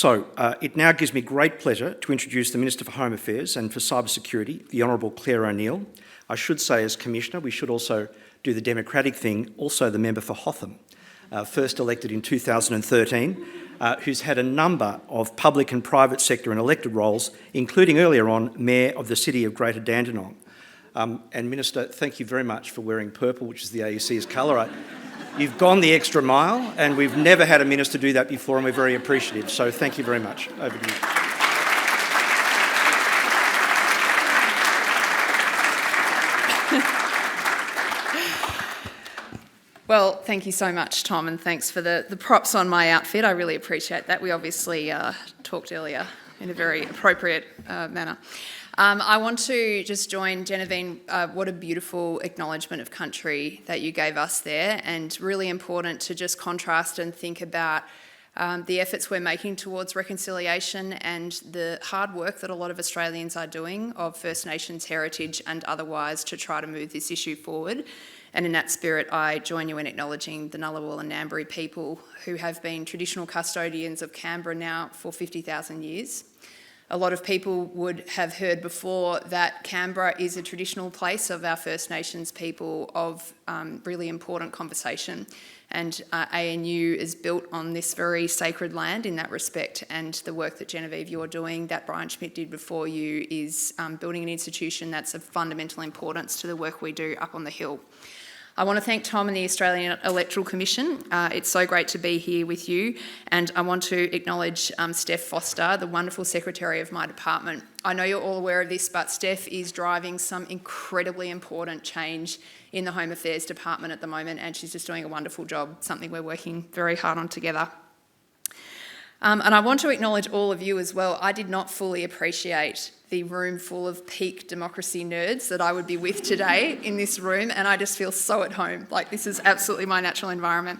It now gives me great pleasure to introduce the Minister for Home Affairs and for Cybersecurity, the Honourable Claire O'Neill. I should say, as Commissioner, we should also do the democratic thing, also the member for Hotham, first elected in 2013, who's had a number of public and private sector and elected roles, including earlier on Mayor of the City of Greater Dandenong. And Minister, thank you very much for wearing purple, which is the AUC's colour. You've gone the extra mile, and we've never had a minister do that before, and we're very appreciative. So thank you very much. Over to you. Well, thank you so much, Tom, and thanks for the props on my outfit. I really appreciate that. We obviously talked earlier in a very appropriate manner. I want to just join Genevieve. What a beautiful acknowledgement of country that you gave us there, and really important to just contrast and think about the efforts we're making towards reconciliation and the hard work that a lot of Australians are doing of First Nations heritage and otherwise to try to move this issue forward. And in that spirit, I join you in acknowledging the Ngunnawal and Ngambri people who have been traditional custodians of Canberra now for 50,000 years. A lot of people would have heard before that Canberra is a traditional place of our First Nations people of really important conversation. And ANU is built on this very sacred land in that respect, and the work that Genevieve you're doing, that Brian Schmidt did before you, is building an institution that's of fundamental importance to the work we do up on the hill. I want to thank Tom and the Australian Electoral Commission. It's so great to be here with you, and I want to acknowledge Steph Foster, the wonderful secretary of my department. I know you're all aware of this, but Steph is driving some incredibly important change in the Home Affairs Department at the moment, and she's just doing a wonderful job, something we're working very hard on together. And I want to acknowledge all of you as well. I did not fully appreciate the room full of peak democracy nerds that I would be with today in this room, and I just feel so at home. Like, this is absolutely my natural environment.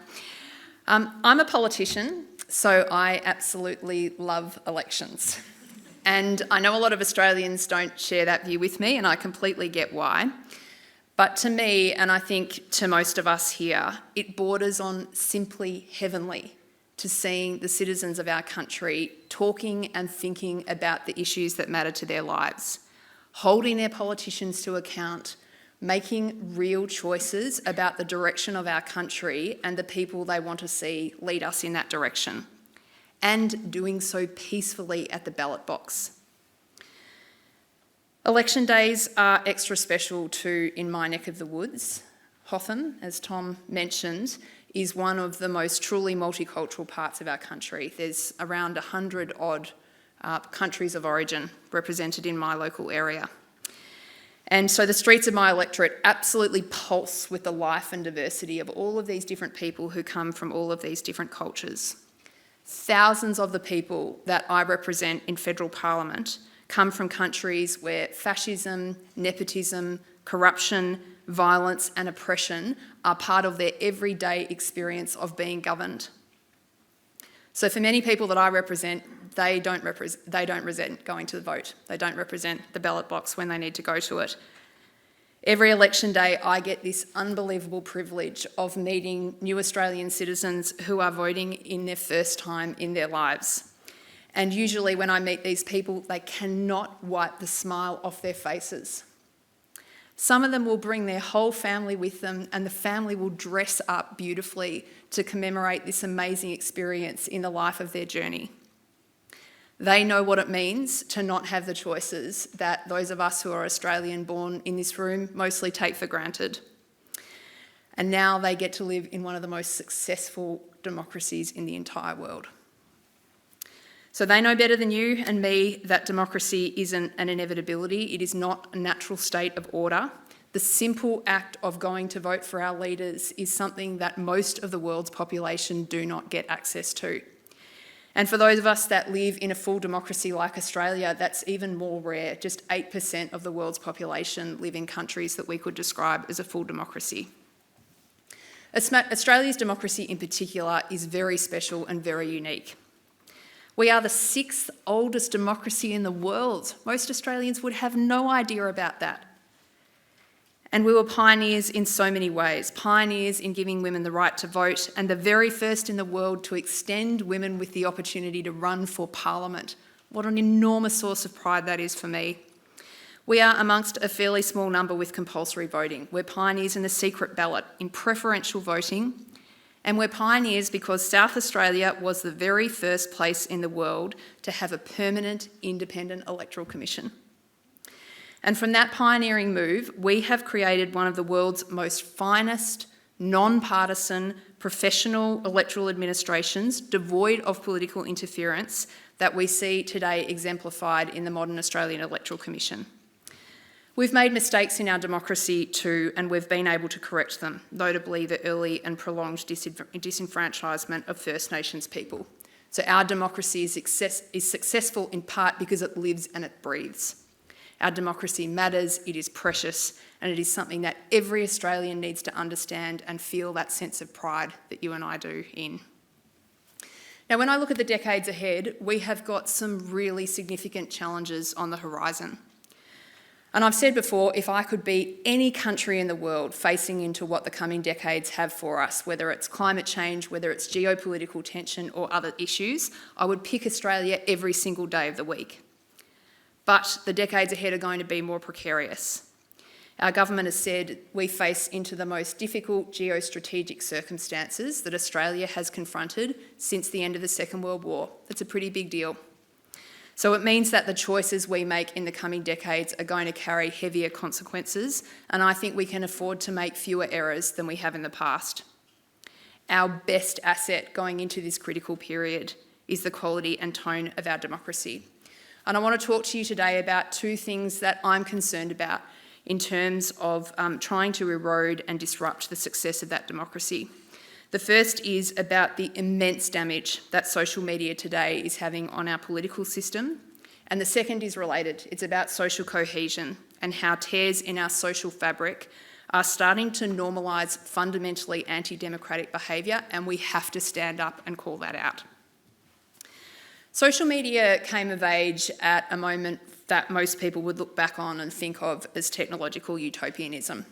I'm a politician, so I absolutely love elections. And I know a lot of Australians don't share that view with me, and I completely get why. But to me, and I think to most of us here, it borders on simply heavenly to seeing the citizens of our country talking and thinking about the issues that matter to their lives, holding their politicians to account, making real choices about the direction of our country and the people they want to see lead us in that direction, and doing so peacefully at the ballot box. Election days are extra special too in my neck of the woods. Hotham, as Tom mentioned, is one of the most truly multicultural parts of our country. There's around 100 odd countries of origin represented in my local area. And so the streets of my electorate absolutely pulse with the life and diversity of all of these different people who come from all of these different cultures. Thousands of the people that I represent in federal parliament come from countries where fascism, nepotism, corruption, violence and oppression are part of their everyday experience of being governed. So for many people that I represent, they don't resent going to the vote. They don't represent the ballot box when they need to go to it. Every election day, I get this unbelievable privilege of meeting new Australian citizens who are voting in their first time in their lives. And usually when I meet these people, they cannot wipe the smile off their faces. Some of them will bring their whole family with them, and the family will dress up beautifully to commemorate this amazing experience in the life of their journey. They know what it means to not have the choices that those of us who are Australian born in this room mostly take for granted. And now they get to live in one of the most successful democracies in the entire world. So they know better than you and me that democracy isn't an inevitability. It is not a natural state of order. The simple act of going to vote for our leaders is something that most of the world's population do not get access to. And for those of us that live in a full democracy like Australia, that's even more rare. Just 8% of the world's population live in countries that we could describe as a full democracy. Australia's democracy in particular is very special and very unique. We are the 6th oldest democracy in the world. Most Australians would have no idea about that. And we were pioneers in so many ways, pioneers in giving women the right to vote and the very first in the world to extend women with the opportunity to run for Parliament. What an enormous source of pride that is for me. We are amongst a fairly small number with compulsory voting. We're pioneers in the secret ballot, in preferential voting, and we're pioneers because South Australia was the very first place in the world to have a permanent independent electoral commission. And from that pioneering move, we have created one of the world's most finest, non-partisan, professional electoral administrations, devoid of political interference, that we see today exemplified in the modern Australian Electoral Commission. We've made mistakes in our democracy too, and we've been able to correct them, notably the early and prolonged disenfranchisement of First Nations people. So our democracy is successful in part because it lives and it breathes. Our democracy matters, it is precious, and it is something that every Australian needs to understand and feel that sense of pride that you and I do in. Now, when I look at the decades ahead, we have got some really significant challenges on the horizon. And I've said before, if I could be any country in the world facing into what the coming decades have for us, whether it's climate change, whether it's geopolitical tension or other issues, I would pick Australia every single day of the week. But the decades ahead are going to be more precarious. Our government has said we face into the most difficult geostrategic circumstances that Australia has confronted since the end of the Second World War. That's a pretty big deal. So it means that the choices we make in the coming decades are going to carry heavier consequences, and I think we can afford to make fewer errors than we have in the past. Our best asset going into this critical period is the quality and tone of our democracy. And I want to talk to you today about two things that I'm concerned about in terms of trying to erode and disrupt the success of that democracy. The first is about the immense damage that social media today is having on our political system. And the second is related. It's about social cohesion and how tears in our social fabric are starting to normalise fundamentally anti-democratic behaviour, and we have to stand up and call that out. Social media came of age at a moment that most people would look back on and think of as technological utopianism.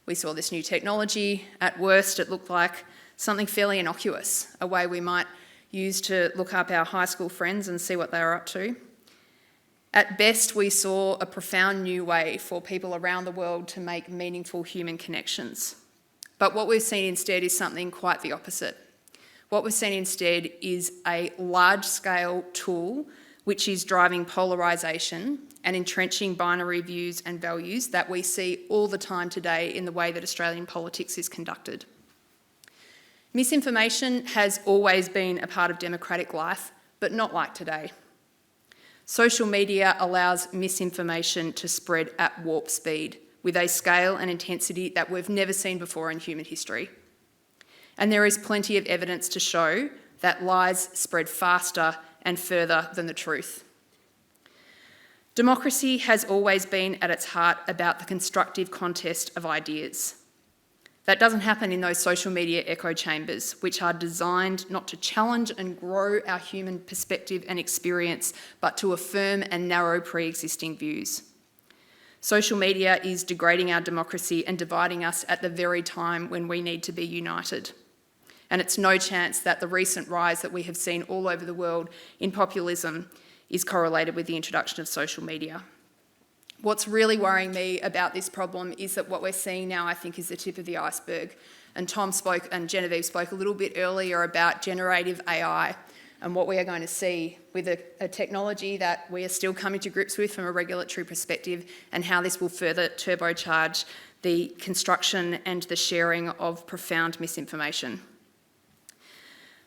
We saw this new technology. At worst, it looked like something fairly innocuous, a way we might use to look up our high school friends and see what they were up to. At best, we saw a profound new way for people around the world to make meaningful human connections. But what we've seen instead is something quite the opposite. What we've seen instead is a large-scale tool which is driving polarisation and entrenching binary views and values that we see all the time today in the way that Australian politics is conducted. Misinformation has always been a part of democratic life, but not like today. Social media allows misinformation to spread at warp speed with a scale and intensity that we've never seen before in human history. And there is plenty of evidence to show that lies spread faster and further than the truth. Democracy has always been at its heart about the constructive contest of ideas. That doesn't happen in those social media echo chambers, which are designed not to challenge and grow our human perspective and experience, but to affirm and narrow pre-existing views. Social media is degrading our democracy and dividing us at the very time when we need to be united. And it's no chance that the recent rise that we have seen all over the world in populism is correlated with the introduction of social media. What's really worrying me about this problem is that what we're seeing now, I think, is the tip of the iceberg. And Tom spoke, and Genevieve spoke a little bit earlier about generative AI and what we are going to see with a technology that we are still coming to grips with from a regulatory perspective, and how this will further turbocharge the construction and the sharing of profound misinformation.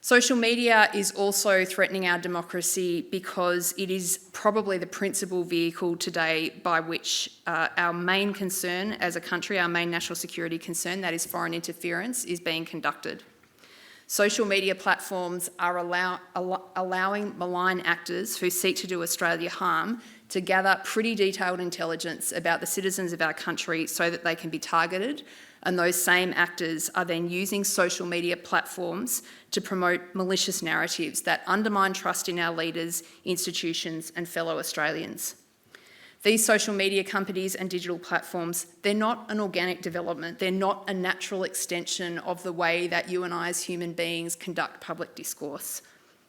Social media is also threatening our democracy because it is probably the principal vehicle today by which our main concern as a country, our main national security concern, that is foreign interference, is being conducted. Social media platforms are allowing malign actors who seek to do Australia harm to gather pretty detailed intelligence about the citizens of our country so that they can be targeted, and those same actors are then using social media platforms to promote malicious narratives that undermine trust in our leaders, institutions and fellow Australians. These social media companies and digital platforms, they're not an organic development. They're not a natural extension of the way that you and I as human beings conduct public discourse.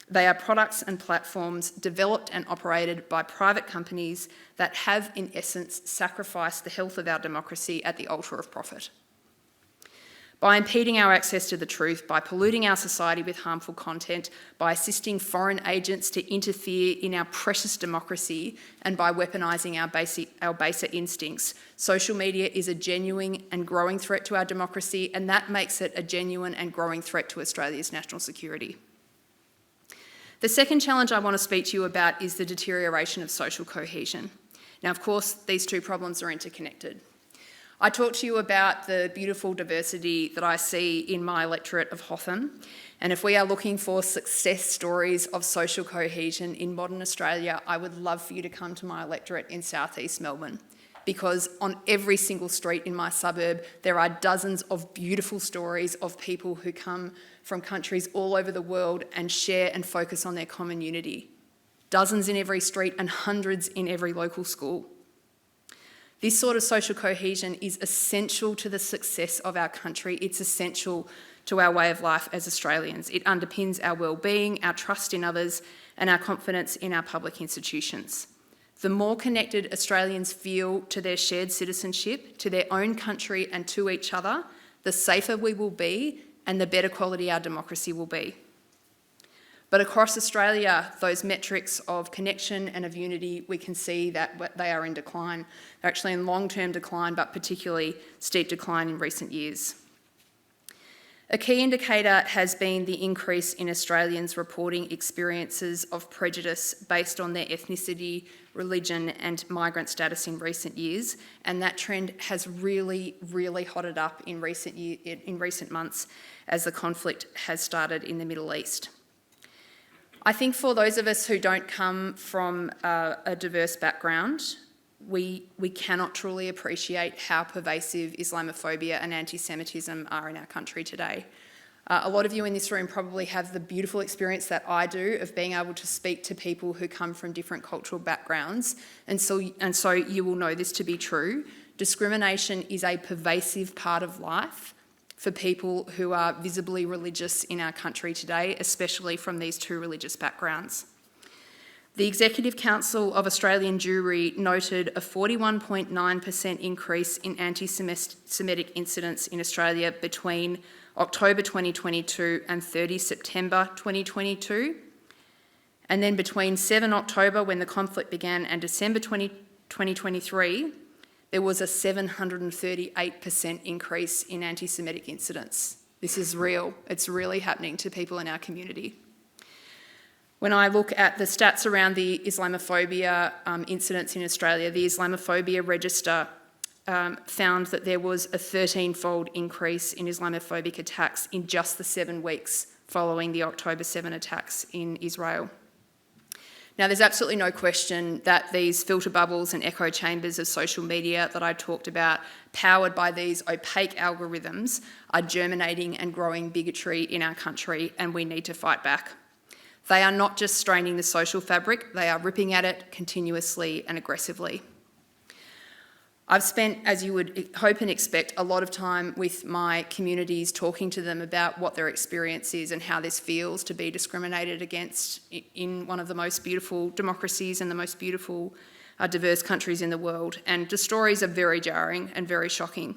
They are products and platforms developed and operated by private companies that have, in essence, sacrificed the health of our democracy at the altar of profit. By impeding our access to the truth, by polluting our society with harmful content, by assisting foreign agents to interfere in our precious democracy, and by weaponising our baser instincts, social media is a genuine and growing threat to our democracy, and that makes it a genuine and growing threat to Australia's national security. The second challenge I want to speak to you about is the deterioration of social cohesion. Now, of course, these two problems are interconnected. I talked to you about the beautiful diversity that I see in my electorate of Hotham, and if we are looking for success stories of social cohesion in modern Australia, I would love for you to come to my electorate in southeast Melbourne, because on every single street in my suburb, there are dozens of beautiful stories of people who come from countries all over the world and share and focus on their common unity. Dozens in every street and hundreds in every local school. This sort of social cohesion is essential to the success of our country. It's essential to our way of life as Australians. It underpins our well-being, our trust in others, and our confidence in our public institutions. The more connected Australians feel to their shared citizenship, to their own country and to each other, the safer we will be and the better quality our democracy will be. But across Australia, those metrics of connection and of unity, we can see that they are in decline. They're actually in long-term decline, but particularly steep decline in recent years. A key indicator has been the increase in Australians reporting experiences of prejudice based on their ethnicity, religion and migrant status in recent years, and that trend has really, really hotted up in recent months as the conflict has started in the Middle East. I think for those of us who don't come from a diverse background, we cannot truly appreciate how pervasive Islamophobia and anti-Semitism are in our country today. A lot of you in this room probably have the beautiful experience that I do of being able to speak to people who come from different cultural backgrounds, and so you will know this to be true. Discrimination is a pervasive part of life for people who are visibly religious in our country today, especially from these two religious backgrounds. The Executive Council of Australian Jewry noted a 41.9% increase in anti-Semitic incidents in Australia between October 2022 and 30 September 2022. And then between 7 October, when the conflict began, and December 2023, there was a 738% increase in anti-Semitic incidents. This is real. It's really happening to people in our community. When I look at the stats around the Islamophobia incidents in Australia, the Islamophobia Register found that there was a 13-fold increase in Islamophobic attacks in just the 7 weeks following the October 7 attacks in Israel. Now, there's absolutely no question that these filter bubbles and echo chambers of social media that I talked about, powered by these opaque algorithms, are germinating and growing bigotry in our country, and we need to fight back. They are not just straining the social fabric, they are ripping at it continuously and aggressively. I've spent, as you would hope and expect, a lot of time with my communities talking to them about what their experience is and how this feels to be discriminated against in one of the most beautiful democracies and the most beautiful diverse countries in the world. And the stories are very jarring and very shocking.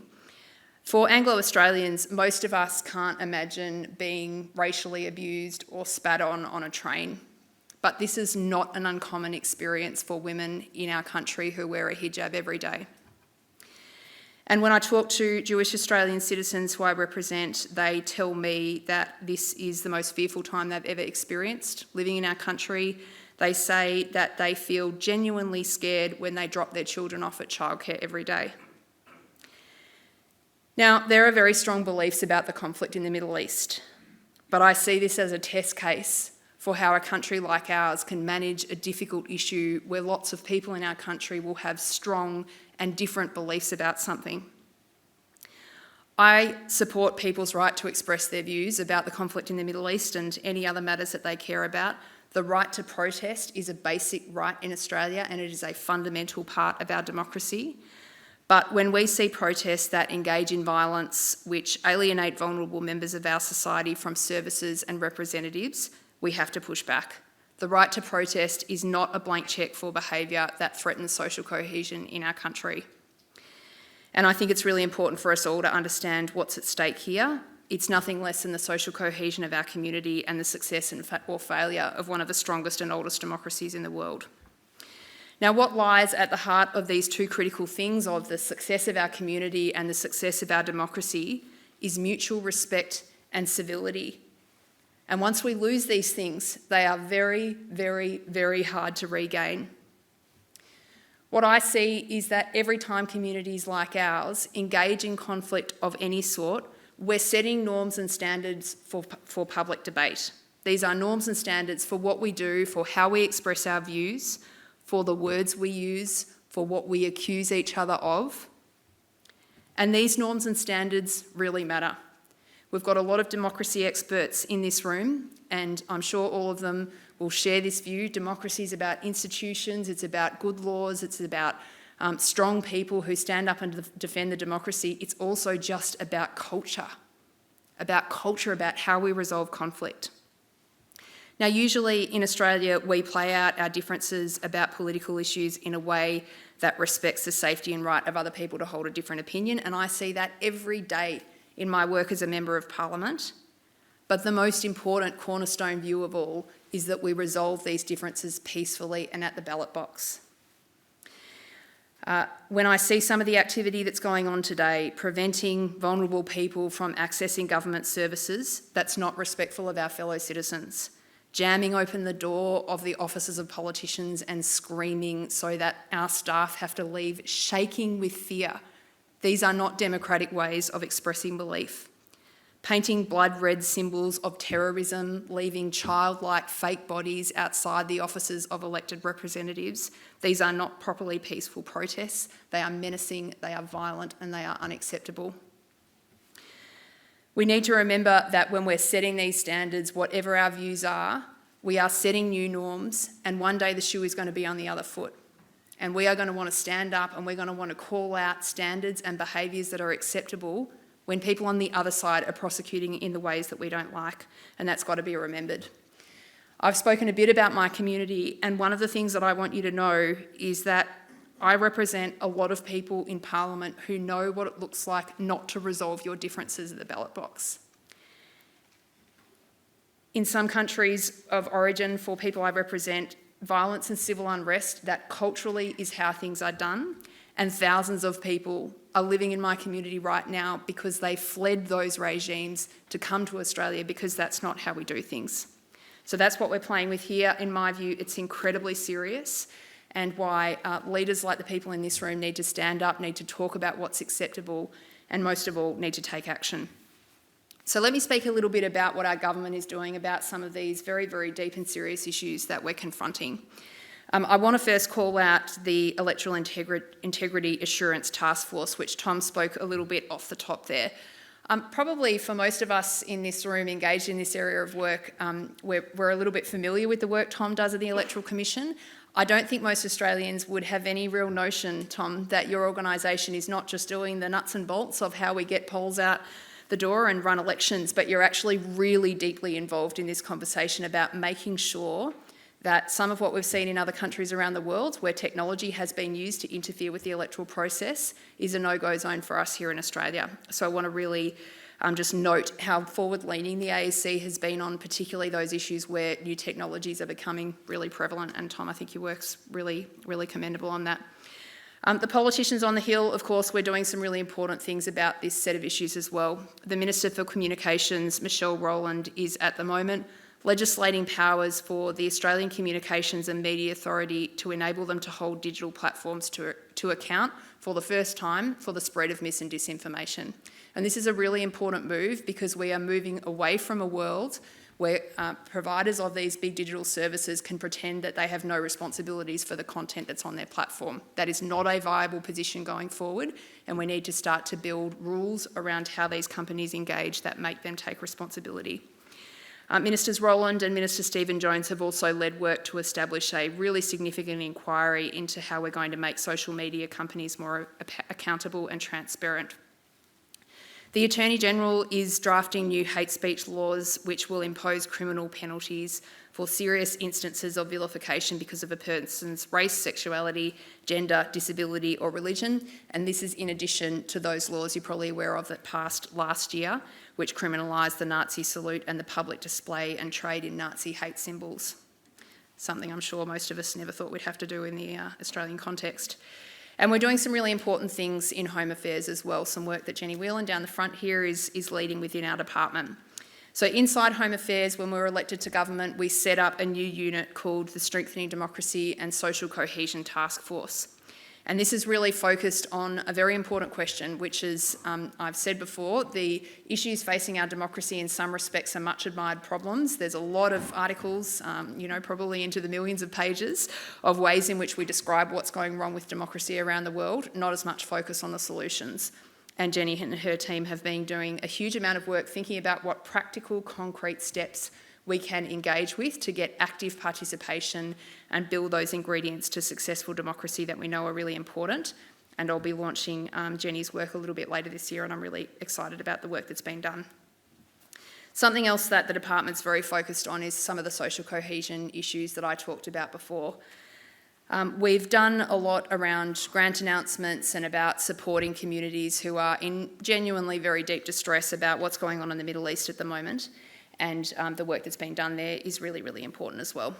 For Anglo-Australians, most of us can't imagine being racially abused or spat on a train. But this is not an uncommon experience for women in our country who wear a hijab every day. And when I talk to Jewish Australian citizens who I represent, they tell me that this is the most fearful time they've ever experienced living in our country. They say that they feel genuinely scared when they drop their children off at childcare every day. Now, there are very strong beliefs about the conflict in the Middle East, but I see this as a test case for how a country like ours can manage a difficult issue where lots of people in our country will have strong and different beliefs about something. I support people's right to express their views about the conflict in the Middle East and any other matters that they care about. The right to protest is a basic right in Australia, and it is a fundamental part of our democracy. But when we see protests that engage in violence which alienate vulnerable members of our society from services and representatives, we have to push back. The right to protest is not a blank cheque for behaviour that threatens social cohesion in our country. And I think it's really important for us all to understand what's at stake here. It's nothing less than the social cohesion of our community and the success or failure of one of the strongest and oldest democracies in the world. Now, what lies at the heart of these two critical things, of the success of our community and the success of our democracy, is mutual respect and civility. And once we lose these things, they are very, very, very hard to regain. What I see is that every time communities like ours engage in conflict of any sort, we're setting norms and standards for public debate. These are norms and standards for what we do, for how we express our views, for the words we use, for what we accuse each other of. And these norms and standards really matter. We've got a lot of democracy experts in this room, and I'm sure all of them will share this view. Democracy is about institutions, it's about good laws, it's about strong people who stand up and defend the democracy. It's also just about culture, about how we resolve conflict. Now, usually in Australia, we play out our differences about political issues in a way that respects the safety and right of other people to hold a different opinion, and I see that every day in my work as a Member of Parliament. But the most important cornerstone view of all is that we resolve these differences peacefully and at the ballot box. When I see some of the activity that's going on today, preventing vulnerable people from accessing government services, that's not respectful of our fellow citizens. Jamming open the door of the offices of politicians and screaming so that our staff have to leave shaking with fear. These are not democratic ways of expressing belief. Painting blood red symbols of terrorism, leaving childlike fake bodies outside the offices of elected representatives. These are not properly peaceful protests. They are menacing, they are violent, and they are unacceptable. We need to remember that when we're setting these standards, whatever our views are, we are setting new norms, and one day the shoe is going to be on the other foot. And we are going to want to stand up and we're going to want to call out standards and behaviours that are acceptable when people on the other side are prosecuting in the ways that we don't like, and that's got to be remembered. I've spoken a bit about my community, and one of the things that I want you to know is that I represent a lot of people in Parliament who know what it looks like not to resolve your differences at the ballot box. In some countries of origin, for people I represent, violence and civil unrest, that culturally is how things are done, and thousands of people are living in my community right now because they fled those regimes to come to Australia because that's not how we do things. So that's what we're playing with here. In my view, it's incredibly serious, and why leaders like the people in this room need to stand up, need to talk about what's acceptable, and most of all, need to take action. So let me speak a little bit about what our government is doing about some of these very, very deep and serious issues that we're confronting. I want to first call out the Electoral Integrity Assurance Task Force, which Tom spoke a little bit off the top there. Probably for most of us in this room engaged in this area of work, we're a little bit familiar with the work Tom does at the Electoral Commission. I don't think most Australians would have any real notion, Tom, that your organisation is not just doing the nuts and bolts of how we get polls out the door and run elections, but you're actually really deeply involved in this conversation about making sure that some of what we've seen in other countries around the world where technology has been used to interfere with the electoral process is a no-go zone for us here in Australia. So I want to really just note how forward-leaning the AEC has been on particularly those issues where new technologies are becoming really prevalent, and Tom, I think your work's really, really commendable on that. The politicians on the Hill, of course, we're doing some really important things about this set of issues as well. The Minister for Communications, Michelle Rowland, is at the moment legislating powers for the Australian Communications and Media Authority to enable them to hold digital platforms to account for the first time for the spread of mis and disinformation. And this is a really important move because we are moving away from a world where providers of these big digital services can pretend that they have no responsibilities for the content that's on their platform. That is not a viable position going forward, and we need to start to build rules around how these companies engage that make them take responsibility. Ministers Rowland and Minister Stephen Jones have also led work to establish a really significant inquiry into how we're going to make social media companies more accountable and transparent. The Attorney-General is drafting new hate speech laws which will impose criminal penalties for serious instances of vilification because of a person's race, sexuality, gender, disability or religion, and this is in addition to those laws you're probably aware of that passed last year, which criminalised the Nazi salute and the public display and trade in Nazi hate symbols, something I'm sure most of us never thought we'd have to do in the Australian context. And we're doing some really important things in Home Affairs as well, some work that Jenny Whelan down the front here is leading within our department. So inside Home Affairs, when we were elected to government, we set up a new unit called the Strengthening Democracy and Social Cohesion Task Force. And this is really focused on a very important question, which is, I've said before, the issues facing our democracy in some respects are much admired problems. There's a lot of articles, probably into the millions of pages, of ways in which we describe what's going wrong with democracy around the world, not as much focus on the solutions. And Jenny and her team have been doing a huge amount of work thinking about what practical, concrete steps we can engage with to get active participation and build those ingredients to successful democracy that we know are really important. And I'll be launching Jenny's work a little bit later this year, and I'm really excited about the work that's been done. Something else that the department's very focused on is some of the social cohesion issues that I talked about before. We've done a lot around grant announcements and about supporting communities who are in genuinely very deep distress about what's going on in the Middle East at the moment. And the work that's been done there is really, really important as well.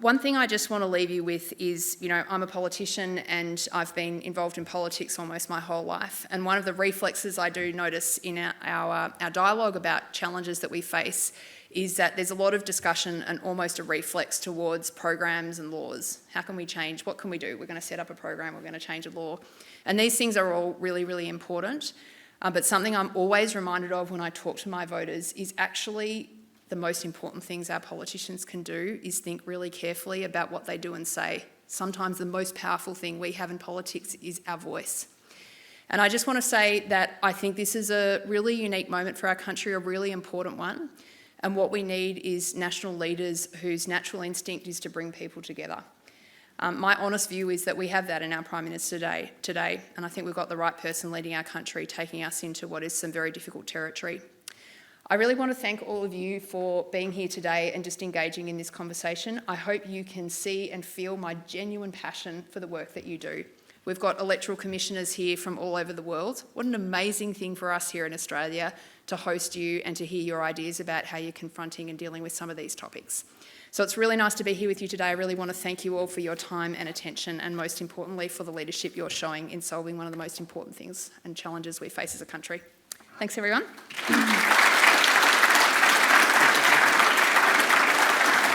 One thing I just want to leave you with is, I'm a politician and I've been involved in politics almost my whole life. And one of the reflexes I do notice in our dialogue about challenges that we face is that there's a lot of discussion and almost a reflex towards programs and laws. How can we change? What can we do? We're going to set up a program, we're going to change a law. And these things are all really, really important. But something I'm always reminded of when I talk to my voters is actually the most important things our politicians can do is think really carefully about what they do and say. Sometimes the most powerful thing we have in politics is our voice. And I just want to say that I think this is a really unique moment for our country, a really important one. And what we need is national leaders whose natural instinct is to bring people together. My honest view is that we have that in our Prime Minister today, and I think we've got the right person leading our country, taking us into what is some very difficult territory. I really want to thank all of you for being here today and just engaging in this conversation. I hope you can see and feel my genuine passion for the work that you do. We've got electoral commissioners here from all over the world. What an amazing thing for us here in Australia to host you and to hear your ideas about how you're confronting and dealing with some of these topics. So it's really nice to be here with you today. I really want to thank you all for your time and attention, and most importantly for the leadership you're showing in solving one of the most important things and challenges we face as a country. Thanks everyone.